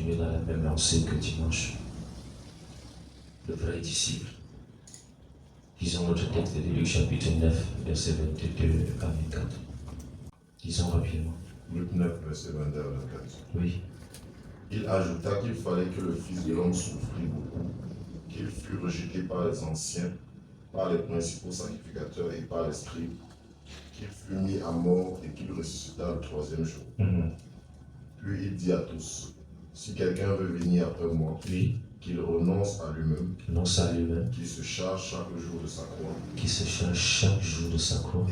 continuer dans la même lancée que dimanche. Le vrai disciple. Lisons notre texte de Luc chapitre 9, verset 22 à 24. Lisons rapidement. Luc 9, verset 22 à 24. Oui. Il ajouta qu'il fallait que le Fils de l'homme souffrit beaucoup, qu'il fût rejeté par les anciens, par les principaux sacrificateurs et par les scribes, qu'il fût mis à mort et qu'il ressuscita le troisième jour. Puis il dit à tous, si quelqu'un veut venir après moi, Oui. qu'il renonce à lui-même, qu'il se charge chaque jour de sa croix,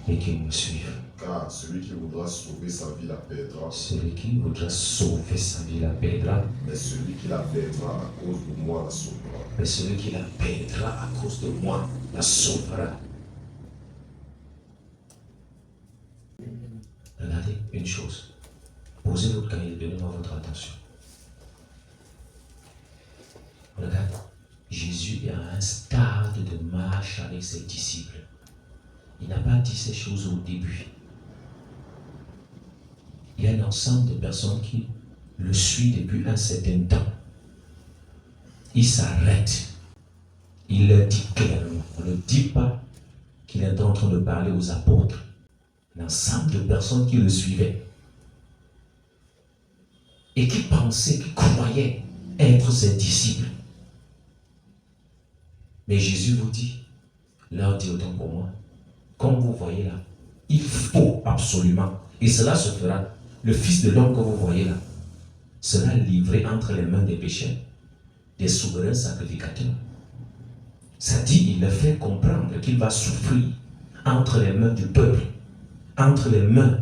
et qu'il me suive. Car celui qui voudra sauver sa vie la perdra. Mais celui qui la perdra à cause de moi la sauvera. Regardez une chose. Posez votre cahier, donnez-moi votre attention. Regarde, Jésus est à un stade de marche avec ses disciples. Il n'a pas dit ces choses au début. Il y a un ensemble de personnes qui le suivent depuis un certain temps. Il s'arrête. Il leur dit clairement. On ne dit pas qu'il est en train de parler aux apôtres. Un ensemble de personnes qui le suivaient. Et qui pensaient, qui croyaient être ses disciples. Mais Jésus vous dit, leur dit autant pour moi, comme vous voyez là, il faut absolument, et cela se fera, le Fils de l'homme que vous voyez là, sera livré entre les mains des pécheurs, des souverains sacrificateurs. Ça dit, il leur fait comprendre qu'il va souffrir entre les mains du peuple, entre les mains,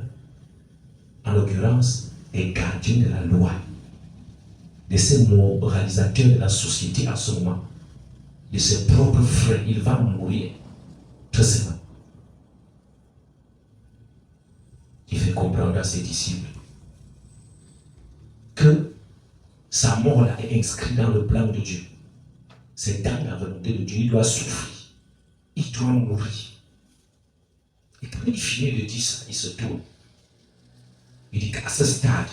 en l'occurrence, des gardiens de la loi, de ces moralisateurs de la société à ce moment, de ses propres frères. Il va mourir très simplement. Il fait comprendre à ses disciples que sa mort là est inscrite dans le plan de Dieu. C'est dans la volonté de Dieu. Il doit souffrir. Il doit mourir. Et quand il finit de dire ça, il se tourne. Il dit qu'à ce stade,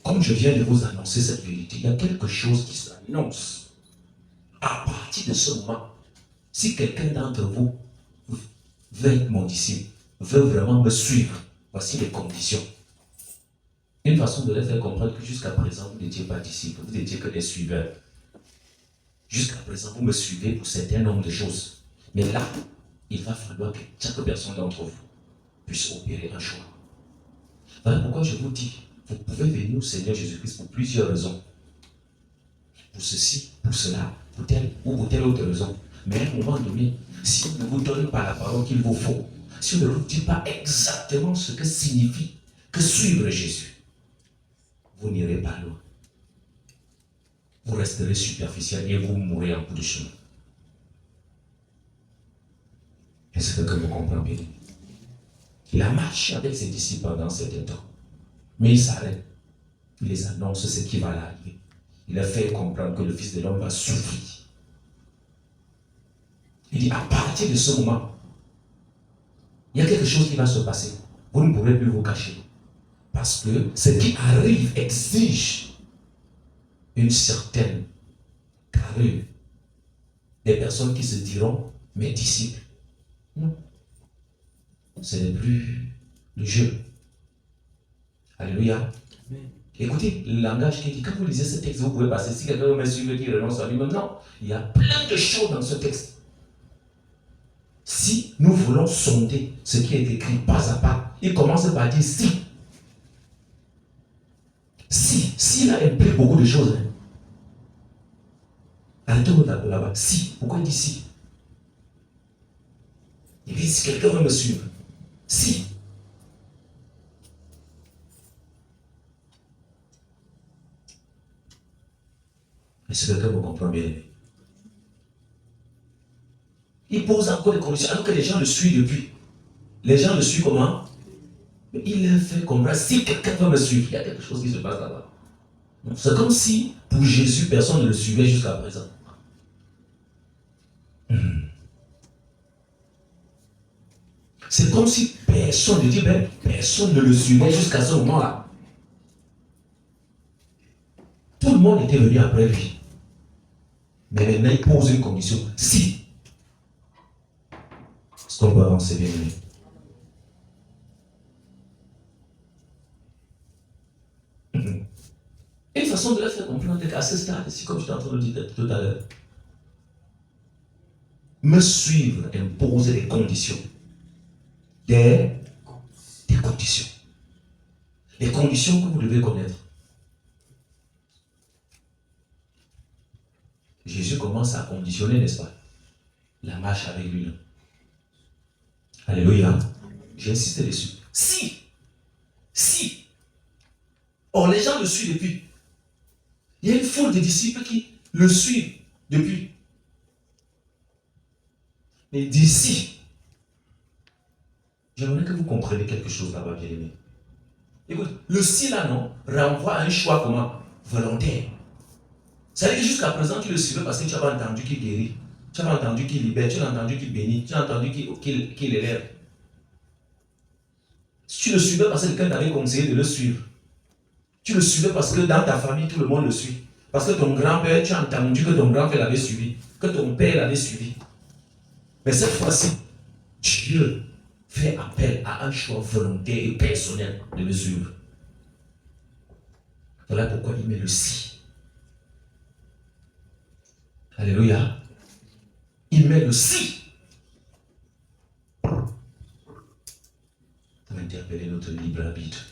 comme je viens de vous annoncer cette vérité, il y a quelque chose qui s'annonce. À partir de ce moment, si quelqu'un d'entre vous veut être mon disciple, veut vraiment me suivre, voici les conditions. Une façon de leur faire comprendre que jusqu'à présent, vous n'étiez pas disciples, vous n'étiez que des suiveurs. Jusqu'à présent, vous me suivez pour un certain nombre de choses. Mais là, il va falloir que chaque personne d'entre vous puisse opérer un choix. Voilà pourquoi je vous dis, vous pouvez venir au Seigneur Jésus-Christ pour plusieurs raisons. Pour ceci, pour cela, pour telle ou pour telle autre raison. Mais à un moment donné, si on ne vous donne pas la parole qu'il vous faut, si on ne vous dit pas exactement ce que signifie que suivre Jésus, vous n'irez pas loin. Vous resterez superficiel et vous mourrez en bout de chemin. Est-ce que vous comprenez bien? Il a marché avec ses disciples pendant un certain temps. Mais il s'arrête. Il les annonce ce qui va l'arriver. Il a fait comprendre que le Fils de l'homme va souffrir. Il dit, à partir de ce moment, il y a quelque chose qui va se passer. Vous ne pourrez plus vous cacher. Parce que ce qui arrive exige une certaine carrure. Des personnes qui se diront, mes disciples. Non. Ce n'est plus le jeu. Alléluia. Amen. Écoutez, le langage qui dit, quand vous lisez ce texte, vous pouvez passer. Si quelqu'un me suit qui renonce à lui-même, non. Il y a plein de choses dans ce texte. Si nous voulons sonder ce qui est écrit pas à pas, il commence par dire si. Si, il a impliqué beaucoup de choses. Arrêtez-vous là-bas. Si, pourquoi il dit si? Il dit si quelqu'un veut me suivre. Si. Est-ce que quelqu'un me comprend bien? Il pose encore des conditions alors que les gens le suivent depuis. Les gens le suivent comment? Mais il leur fait comprendre, si quelqu'un veut me suivre, il y a quelque chose qui se passe là-bas. C'est comme si, pour Jésus, personne ne le suivait jusqu'à présent. C'est comme si personne ne le suivait jusqu'à ce moment-là. le monde était venu après lui. Mais maintenant, il pose une condition. Si. Est-ce qu'on peut avancer bien aimé? Une façon de le faire comprendre qu'à ce stade, si comme je suis en train de le dire tout à l'heure, me suivre impose des conditions. Des conditions. Les conditions que vous devez connaître. Jésus commence à conditionner, n'est-ce pas? La marche avec lui. Alléluia. J'ai insisté dessus. Si. Or, les gens le suivent depuis. Il y a une foule de disciples qui le suivent depuis. Mais d'ici, j'aimerais que vous compreniez quelque chose là-bas, bien aimé. Écoute, le si là, non, renvoie à un choix comment? Volontaire. Ça veut dire que jusqu'à présent, tu le suivais parce que tu n'as pas entendu qu'il guérit. Tu n'as pas entendu qu'il libère, tu n'as entendu qu'il bénit, tu n'as entendu qu'il élève. Tu le suivais parce que quelqu'un t'avait conseillé de le suivre. Tu le suivais parce que dans ta famille, tout le monde le suit. Parce que ton grand-père, tu as entendu que ton grand-père l'avait suivi, que ton père l'avait suivi. Mais cette fois-ci, Dieu fait appel à un choix volontaire et personnel de le suivre. Voilà pourquoi il met le si. Alléluia. Il met le si. Ça va interpeller notre libre arbitre.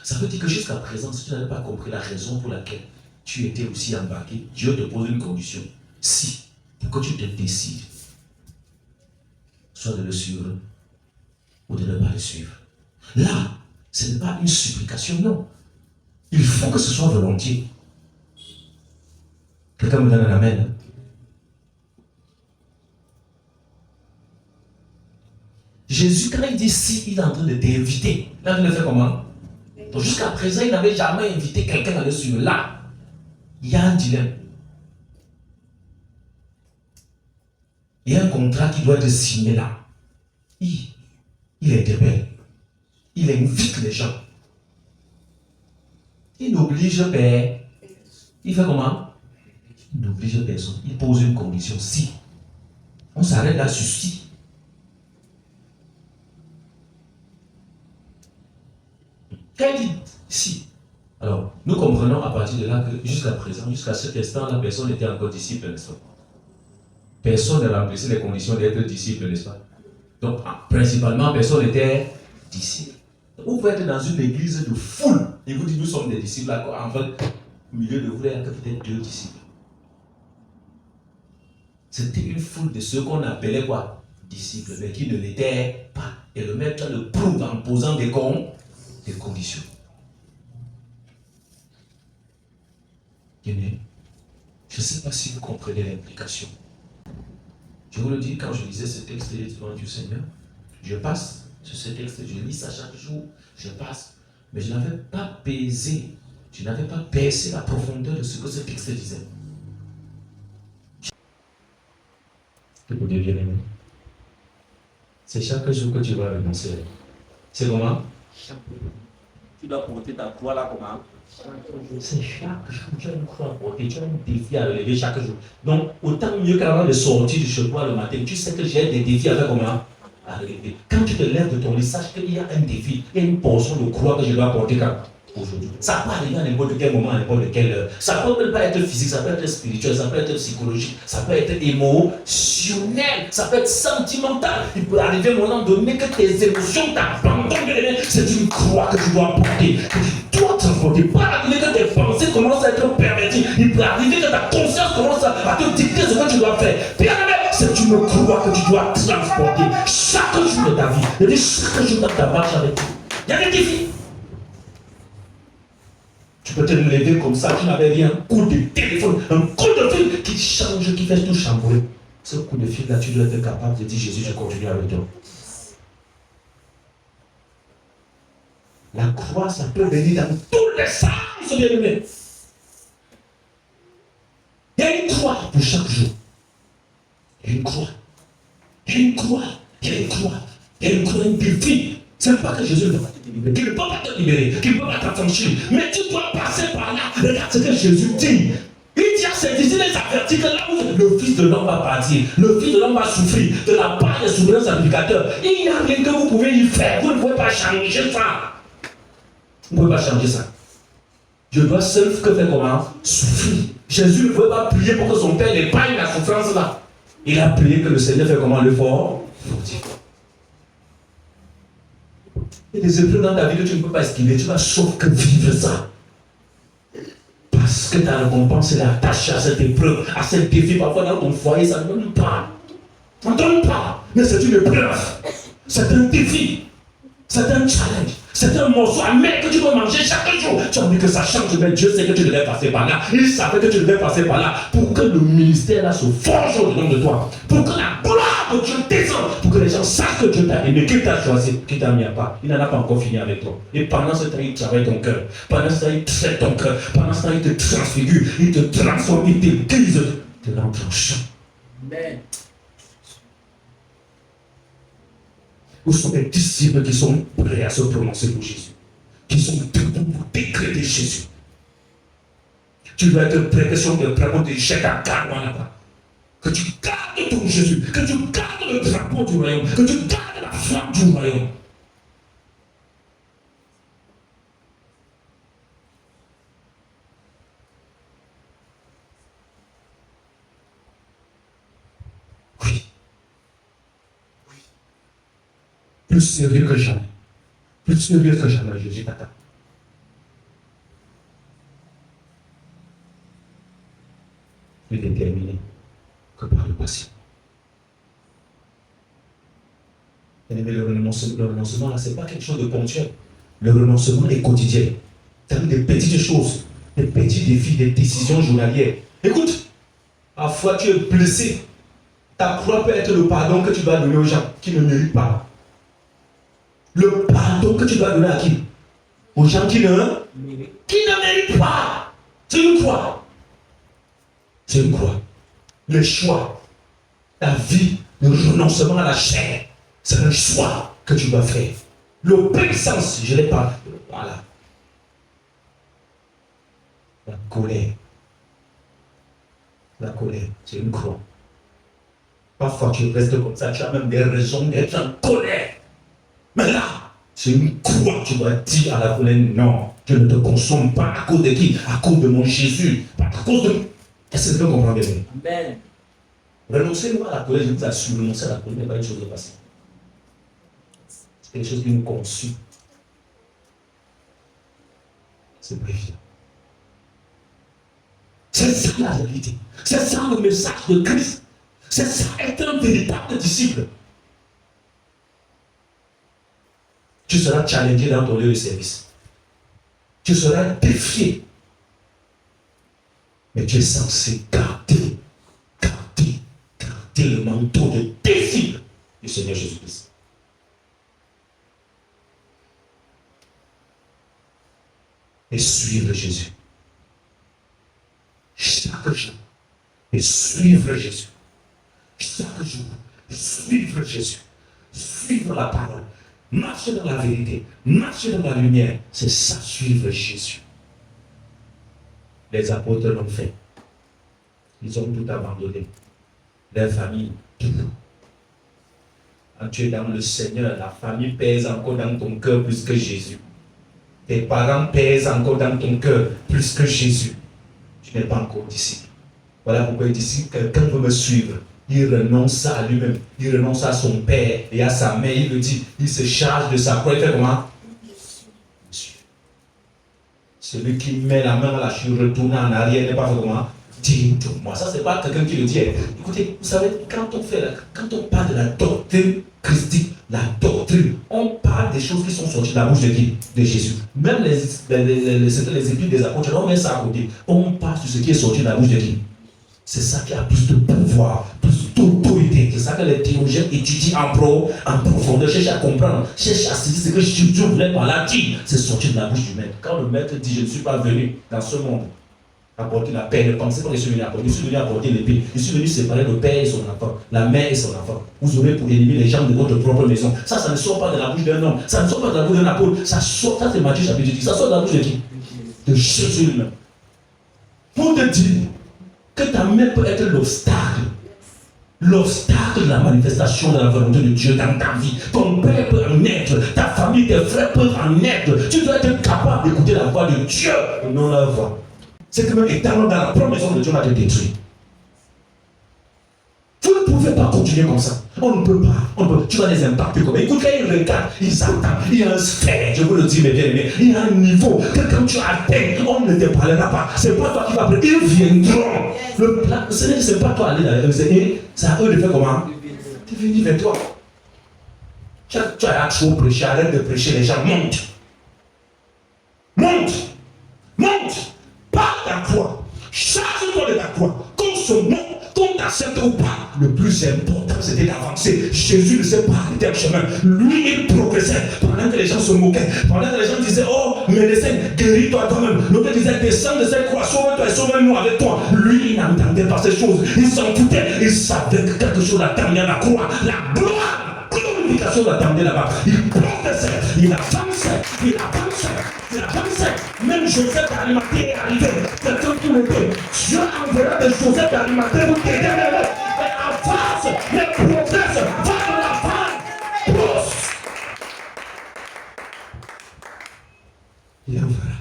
Ça veut dire que jusqu'à présent, si tu n'avais pas compris la raison pour laquelle tu étais aussi embarqué, Dieu te pose une condition. Si, pour que tu te décides, soit de le suivre ou de ne pas le suivre. Là, ce n'est pas une supplication, non. Il faut que ce soit volontiers. Quelqu'un me donne un amen. Jésus, quand il dit si, il est en train de t'inviter. Là, il le fait comment? Donc jusqu'à présent, il n'avait jamais invité quelqu'un à le suivre. Là, il y a un dilemme. Il y a un contrat qui doit être signé là. Il interpelle. Il invite les gens. Il n'oblige personne. Il fait comment? Il n'oblige personne. Il pose une condition. Si. On s'arrête là sur si. Quand il dit si, alors nous comprenons à partir de là que jusqu'à présent, jusqu'à cet instant, la personne était encore disciple, n'est-ce pas? Personne ne remplissait les conditions d'être disciple, n'est-ce pas? Donc, principalement, personne n'était disciple. Vous pouvez être dans une église de foule et vous dites nous sommes des disciples. En fait, au milieu de vous, il y a peut-être 2 disciples. C'était une foule de ceux qu'on appelait quoi? Disciples, mais qui ne l'étaient pas. Et le maître le prouve en posant des conditions. Je ne sais pas si vous comprenez l'implication. Je vous le dis, quand je lisais ce texte devant du Seigneur, je passe sur ce texte, je lis ça chaque jour, je passe, mais je n'avais pas pesé, je n'avais pas percé la profondeur de ce que ce texte disait. Écoutez bien, aimé. C'est chaque jour que tu vas renoncer. C'est comment? Tu dois porter ta croix là comment? C'est chaque jour, tu as une croix à porter, tu as un défi à relever chaque jour. Donc, autant mieux qu'avant de sortir de chez toi le matin, tu sais que j'ai des défis à faire comment? À relever. Quand tu te lèves de ton lit, sache qu'il y a un défi, il y a une portion de croix que je dois porter quand? Aujourd'hui. Ça peut arriver à n'importe quel moment, à n'importe quelle heure. Ça peut même pas être physique, ça peut être spirituel, ça peut être psychologique, ça peut être émotionnel, ça peut être sentimental. Il peut arriver à un moment donné que tes émotions t'abandonnent. C'est une croix que tu dois porter, que tu dois transporter. Il peut arriver que tes pensées commencent à être perverties. Il peut arriver que ta conscience commence à te dicter ce que tu dois faire. C'est une croix que tu dois transporter chaque jour de ta vie. Il y a chaque jour dans ta marche avec Dieu. Il y a des défis. Tu peux te lever comme ça, tu n'avais rien, un coup de téléphone, un coup de fil qui change, qui fait tout chambouler. Ce coup de fil là, tu dois être capable de dire Jésus, je continue avec toi. La croix, ça peut venir dans tous les sens, bien aimé. Il y a une croix pour chaque jour. Il y a une croix. Il y a une croix. Il y a une croix. Il y a une croix, un défi. Ce n'est pas que Jésus ne va pas te libérer, qu'il ne peut pas te libérer, qu'il ne peut pas t'affranchir. Mais tu dois passer par là Regarde ce que Jésus dit. Il dit à ses disciples, il les avertit que là où le Fils de l'homme va partir, le Fils de l'homme va souffrir de la part des souverains sacrificateurs. Il n'y a rien que vous pouvez y faire. Vous ne pouvez pas changer ça. Vous ne pouvez pas changer ça. Je dois seul que faire comment? Souffrir. Jésus ne pouvait pas prier pour que son Père épargne la souffrance là. Il a prié que le Seigneur fait comment? Le fort. Il y a des épreuves dans ta vie que tu ne peux pas esquiver. Tu vas sauf que vivre ça. Parce que ta récompense est attachée à cette épreuve, à ce défi. Parfois dans ton foyer, ça ne donne pas. Ça ne donne pas. Mais c'est une épreuve. C'est un défi. C'est un challenge. C'est un morceau amer que tu dois manger chaque jour. Tu as envie que ça change, mais Dieu sait que tu devais passer par là. Il savait que tu devais passer par là pour que le ministère là se forge au nom de toi. Pour que la gloire de Dieu descende. Pour que les gens sachent que Dieu t'a aimé, qu'il t'a choisi, qu'il t'a mis à part. Il n'en a pas encore fini avec toi. Et pendant ce temps, il travaille ton cœur. Pendant ce temps, il traite ton cœur. Pendant ce temps, il te transfigure. Il te transforme. Il te guise. Il te rend tranchant. Amen. Où sont les disciples qui sont prêts à se prononcer pour Jésus? Qui sont debout pour décréter Jésus? Tu dois être prêt, question de prêt pour te jeter à carrément là-bas. Que tu gardes ton Jésus, que tu gardes le drapeau du royaume, que tu gardes la flamme du royaume. Oui. Plus sérieux que jamais. Plus sérieux que jamais, Jésus t'attend. Plus déterminé que par le passé. Mais le renoncement, là, ce n'est pas quelque chose de ponctuel. Le renoncement est quotidien. C'est des petites choses, des petits défis, des décisions journalières. Écoute, parfois tu es blessé. Ta croix peut être le pardon que tu dois donner aux gens qui ne méritent pas. Le pardon que tu dois donner à qui? Aux gens qui ne méritent pas. C'est une croix. C'est une croix. Le choix, la vie, le renoncement à la chair, c'est un choix que tu dois faire. L'obéissance, je ne l'ai pas. Voilà. La colère. La colère, c'est une croix. Parfois tu restes comme ça, tu as même des raisons d'être en colère. Mais là, c'est une croix, tu dois dire à la colère, non, je ne te consomme pas à cause de qui? À cause de mon Jésus, pas à cause de... Est-ce que vous comprenez bien? Amen. Renoncer à la colère, je vous assure, renoncer à la colère n'est pas une chose de facile. C'est quelque chose qui nous consume. C'est pas évident. C'est ça la réalité. C'est ça le message de Christ. C'est ça être un véritable disciple. Tu seras challengé dans ton lieu de service. Tu seras défié. Mais tu es censé garder le manteau de disciple du Seigneur Jésus-Christ. Et suivre Jésus. Chaque jour. Et suivre Jésus. Chaque jour. Suivre Jésus. Suivre la parole. Marcher dans la vérité. Marcher dans la lumière. C'est ça, suivre Jésus. Les apôtres l'ont fait. Ils ont tout abandonné. Leur famille, tout. Quand tu es dans le Seigneur, la famille pèse encore dans ton cœur plus que Jésus. Tes parents pèsent encore dans ton cœur plus que Jésus. Tu n'es pas encore disciple. Voilà pourquoi il dit, si quelqu'un veut me suivre, il renonce à lui-même. Il renonce à son père et à sa mère. Il le dit, il se charge de sa croix. Il fait comment? Celui qui met la main à la chute, retourne en arrière, n'est pas comment? Dis-moi. Ça, c'est pas quelqu'un qui le dit. Écoutez, vous savez, quand on parle de la doctrine christique, la doctrine, on parle des choses qui sont sorties de la bouche de qui? De Jésus. Même les épîtres des apôtres, on met ça à côté. On parle de ce qui est sorti de la bouche de qui? C'est ça qui a plus de pouvoir, plus d'autorité. C'est ça que les théologiens étudient en profondeur, cherchent à comprendre, cherchent à saisir ce que Jésus voulait par là dire. C'est sorti de la bouche du maître. Quand le maître dit, je ne suis pas venu dans ce monde apporter la paix, ne pensez pas que je suis venu apporter. Je suis venu apporter l'épée. Je suis venu séparer le père et son enfant, la mère et son enfant. Vous aurez pour ennemi les gens de votre propre maison. Ça ne sort pas de la bouche d'un homme. Ça ne sort pas de la bouche d'un apôtre. Ça sort, ça c'est Matthieu chapitre 10. Ça sort de la bouche de qui? De Jésus lui-même. Pour te dire que ta mère peut être l'obstacle de la manifestation de la volonté de Dieu dans ta vie. Ton père peut en être, ta famille, tes frères peuvent en être. Tu dois être capable d'écouter la voix de Dieu et non la voix. C'est que même étant dans la promission de Dieu va te détruire. Vous ne pouvez pas continuer comme ça. On ne peut pas. Tu vas les impacter comme ça. Écoute, quand ils regardent, ils attendent. Il y a un sphère, je vous le dis, mes bien-aimés. Il y a un niveau que quand tu atteins, on ne te parlera pas. Ce n'est pas toi qui vas prendre. Ils viendront. Le plan, ce n'est pas toi aller dans les. C'est à eux de faire comment? Tu venir vers toi. Tu as trop prêché. Arrête de prêcher. Les gens montent. Monte. Parle ta croix. Charge-toi de ta croix. Qu'on se monte. Qu'on t'accepte ou pas, le plus important c'était d'avancer. Jésus ne s'est pas arrêté en chemin. Lui, il progressait pendant que les gens se moquaient. Pendant que les gens disaient, oh, médecin, guéris-toi toi-même. L'autre disait, descends de cette croix, sauve-toi et sauve-nous avec toi. Lui, il n'entendait pas ces choses. Il s'en foutait. Il savait que quelque chose l'attendait à la croix. La gloire, la glorification l'attendait là-bas. Il progressait, il avançait. Même Joseph d'Arimathée est arrivé. Quelqu'un qui me dit, Dieu enverra de Joseph d'Arimathée pour t'aider. Mais avance, mais progresse, va de l'avant, pousse. Il enverra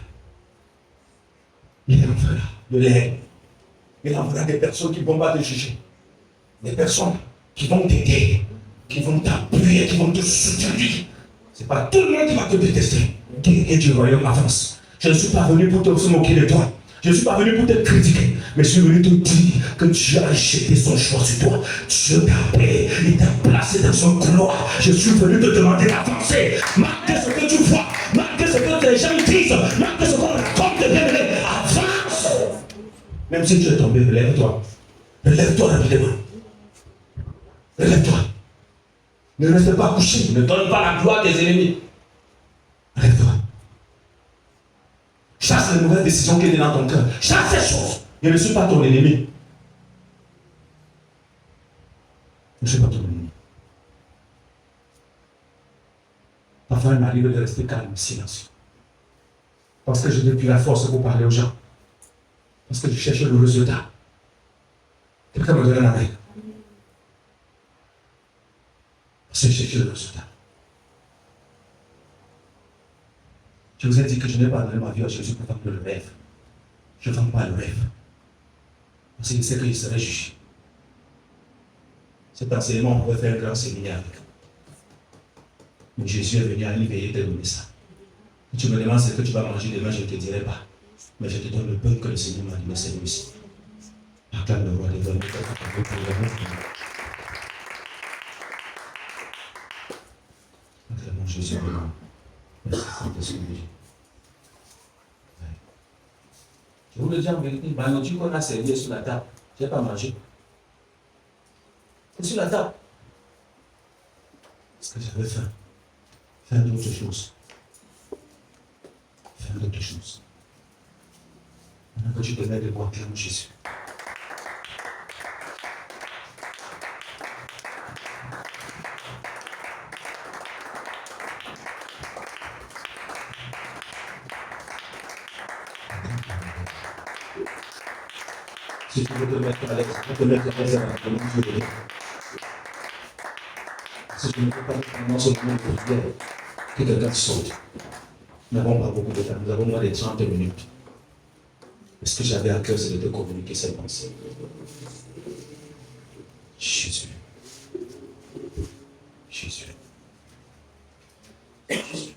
de l'aide. Il enverra des personnes qui ne vont pas te juger. Des personnes qui vont t'aider, qui vont t'appuyer, qui vont te soutenir. Ce n'est pas tout le monde qui va te détester. Et du royaume avance. Je ne suis pas venu pour te moquer de toi. Je ne suis pas venu pour te critiquer. Mais je suis venu te dire que Dieu a jeté son choix sur toi. Dieu t'a appelé. Il t'a placé dans son couloir. Je suis venu te demander d'avancer. Malgré ce que tu vois. Malgré ce que les gens disent. Malgré ce qu'on raconte de bien. Avance. Même si tu es tombé, relève-toi. Relève-toi rapidement. Relève-toi. Ne reste pas couché. Ne donne pas la gloire à tes ennemis. Relève-toi. Chasse les mauvaises décisions qui sont dans ton cœur. Chasse ces choses. Je ne suis pas ton ennemi. Je ne suis pas ton ennemi. Parfois, il m'arrive de rester calme, silencieux. Parce que je n'ai plus la force pour parler aux gens. Parce que je cherche le résultat. Quelqu'un me donne un arrêt. Parce que je cherche le résultat. Je vous ai dit que je n'ai pas donné ma vie à Jésus pour vendre le rêve. Je ne vends pas le rêve. Parce qu'il sait qu'il serait jugé. Cet enseignement, on pourrait faire un grand séminaire avec. Mais Jésus est venu à l'éveiller te donner ça. Si tu me demandes ce que tu vas manger demain, je ne te dirai pas. Mais je te donne le pain que le Seigneur m'a donné, c'est lui-ci. Acclame le roi des rois. Acclamons Jésus. Merci Saint-Esprit. Je vous le dis en vérité, ma nourriture qu'on a servie sur la table, je n'ai pas mangé. C'est sur la table. Parce que j'avais faim. Faire d'autres choses. Faire d'autres choses. Maintenant que tu te mets de boire, acclame Jésus. Si tu veux te mettre à l'aise, tu peux te mettre à l'aise avec le nom de Dieu. Si tu ne peux pas prendre ce moment de prière, que quelqu'un saute. Nous n'avons pas beaucoup de temps, nous avons moins de 30 minutes. Mais ce que j'avais à cœur, c'est de te communiquer cette pensée. Jésus. Jésus. Jésus.